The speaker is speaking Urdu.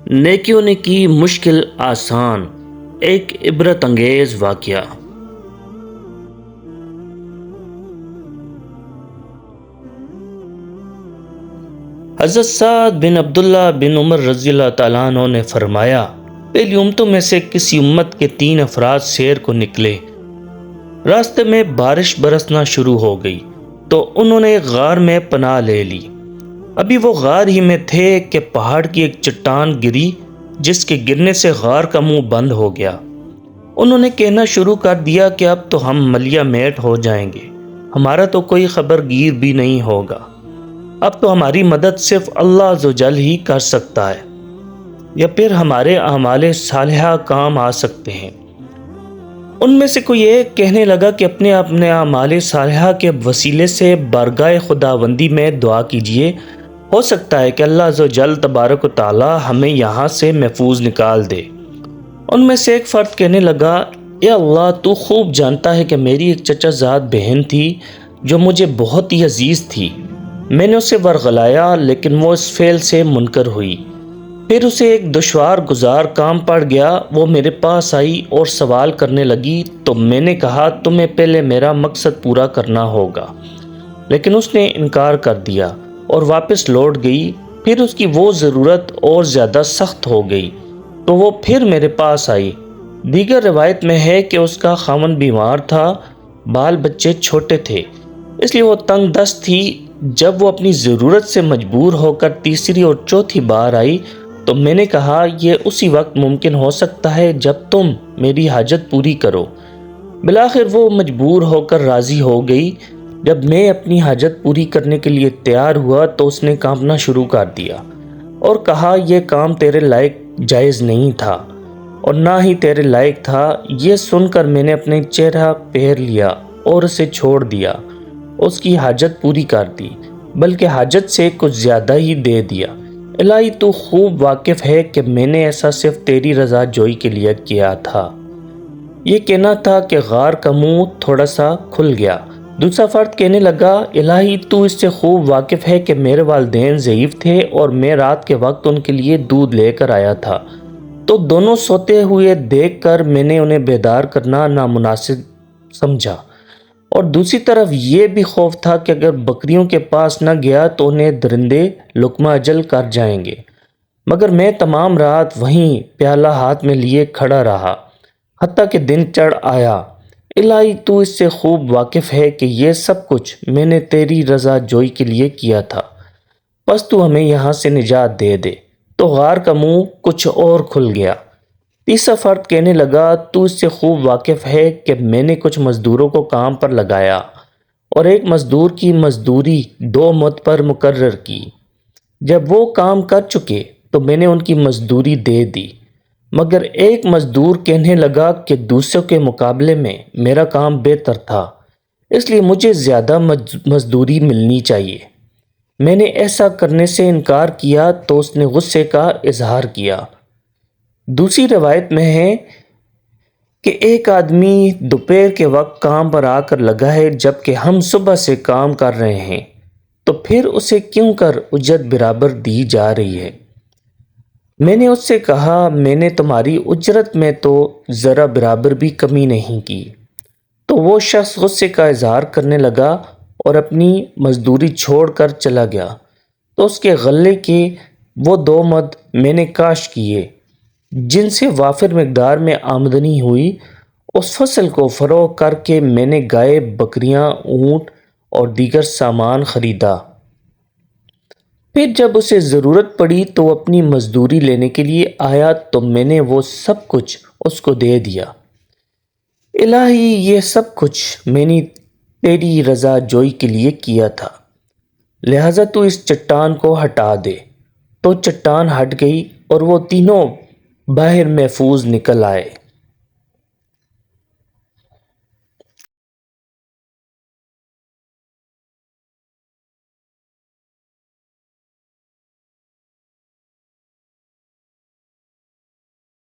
نیکیوں نے کی مشکل آسان، ایک عبرت انگیز واقعہ۔ حضرت سعد بن عبداللہ بن عمر رضی اللہ تعالیٰ عنہ نے فرمایا، پہلی امتوں میں سے کسی امت کے 3 افراد سیر کو نکلے۔ راستے میں بارش برسنا شروع ہو گئی تو انہوں نے ایک غار میں پناہ لے لی۔ ابھی وہ غار ہی میں تھے کہ پہاڑ کی ایک چٹان گری، جس کے گرنے سے غار کا منہ بند ہو گیا۔ انہوں نے کہنا شروع کر دیا کہ اب تو ہم ملیا میٹ ہو جائیں گے، ہمارا تو کوئی خبر گیر بھی نہیں ہوگا۔ اب تو ہماری مدد صرف اللہ عز و جل ہی کر سکتا ہے، یا پھر ہمارے اعمال صالحہ کام آ سکتے ہیں۔ ان میں سے کوئی ایک کہنے لگا کہ اپنے اعمال صالحہ کے وسیلے سے بارگاہ خداوندی میں دعا کیجئے، ہو سکتا ہے کہ اللہ عز و جل تبارک و تعالی ہمیں یہاں سے محفوظ نکال دے۔ ان میں سے ایک فرد کہنے لگا، اے اللہ، تو خوب جانتا ہے کہ میری ایک چچا زاد بہن تھی جو مجھے بہت ہی عزیز تھی۔ میں نے اسے ورغلایا، لیکن وہ اس فعل سے منکر ہوئی۔ پھر اسے ایک دشوار گزار کام پڑ گیا۔ وہ میرے پاس آئی اور سوال کرنے لگی تو میں نے کہا، تمہیں پہلے میرا مقصد پورا کرنا ہوگا، لیکن اس نے انکار کر دیا اور واپس لوٹ گئی۔ پھر اس کی وہ ضرورت اور زیادہ سخت ہو گئی تو وہ پھر میرے پاس آئی۔ دیگر روایت میں ہے کہ اس کا خاوند بیمار تھا، بال بچے چھوٹے تھے، اس لیے وہ تنگ دست تھی۔ جب وہ اپنی ضرورت سے مجبور ہو کر تیسری اور چوتھی بار آئی تو میں نے کہا، یہ اسی وقت ممکن ہو سکتا ہے جب تم میری حاجت پوری کرو۔ بالآخر وہ مجبور ہو کر راضی ہو گئی۔ جب میں اپنی حاجت پوری کرنے کے لیے تیار ہوا تو اس نے کانپنا شروع کر دیا اور کہا، یہ کام تیرے لائق جائز نہیں تھا اور نہ ہی تیرے لائق تھا۔ یہ سن کر میں نے اپنے چہرہ پھیر لیا اور اسے چھوڑ دیا، اس کی حاجت پوری کر دی، بلکہ حاجت سے کچھ زیادہ ہی دے دیا۔ الہی، تو خوب واقف ہے کہ میں نے ایسا صرف تیری رضا جوئی کے لیے کیا تھا۔ یہ کہنا تھا کہ غار کا منہ تھوڑا سا کھل گیا۔ دوسرا فرد کہنے لگا، الہی، تو اس سے خوب واقف ہے کہ میرے والدین ضعیف تھے اور میں رات کے وقت ان کے لیے دودھ لے کر آیا تھا، تو دونوں سوتے ہوئے دیکھ کر میں نے انہیں بیدار کرنا نامناسب سمجھا، اور دوسری طرف یہ بھی خوف تھا کہ اگر بکریوں کے پاس نہ گیا تو انہیں درندے لقمہ اجل کر جائیں گے، مگر میں تمام رات وہیں پیالہ ہاتھ میں لیے کھڑا رہا حتیٰ کہ دن چڑھ آیا۔ الہی، تو اس سے خوب واقف ہے کہ یہ سب کچھ میں نے تیری رضا جوئی کے لیے کیا تھا، بس تو ہمیں یہاں سے نجات دے دے۔ تو غار کا منہ کچھ اور کھل گیا۔ تیسرا فرد کہنے لگا، تو اس سے خوب واقف ہے کہ میں نے کچھ مزدوروں کو کام پر لگایا اور ایک مزدور کی مزدوری 2 مد پر مقرر کی۔ جب وہ کام کر چکے تو میں نے ان کی مزدوری دے دی، مگر ایک مزدور کہنے لگا کہ دوسروں کے مقابلے میں میرا کام بہتر تھا، اس لیے مجھے زیادہ مزدوری ملنی چاہیے۔ میں نے ایسا کرنے سے انکار کیا تو اس نے غصے کا اظہار کیا۔ دوسری روایت میں ہے کہ ایک آدمی دوپہر کے وقت کام پر آ کر لگا ہے جبکہ ہم صبح سے کام کر رہے ہیں، تو پھر اسے کیوں کر اجرت برابر دی جا رہی ہے؟ میں نے اس سے کہا، میں نے تمہاری اجرت میں تو ذرا برابر بھی کمی نہیں کی۔ تو وہ شخص غصے کا اظہار کرنے لگا اور اپنی مزدوری چھوڑ کر چلا گیا۔ تو اس کے غلے کے وہ 2 مد میں نے کاشت کیے جن سے وافر مقدار میں آمدنی ہوئی۔ اس فصل کو فروخت کر کے میں نے گائے، بکریاں، اونٹ اور دیگر سامان خریدا۔ پھر جب اسے ضرورت پڑی تو وہ اپنی مزدوری لینے کے لیے آیا تو میں نے وہ سب کچھ اس کو دے دیا۔ الہی، یہ سب کچھ میں نے تیری رضا جوئی کے لیے کیا تھا، لہٰذا تو اس چٹان کو ہٹا دے۔ تو چٹان ہٹ گئی اور وہ تینوں باہر محفوظ نکل آئے۔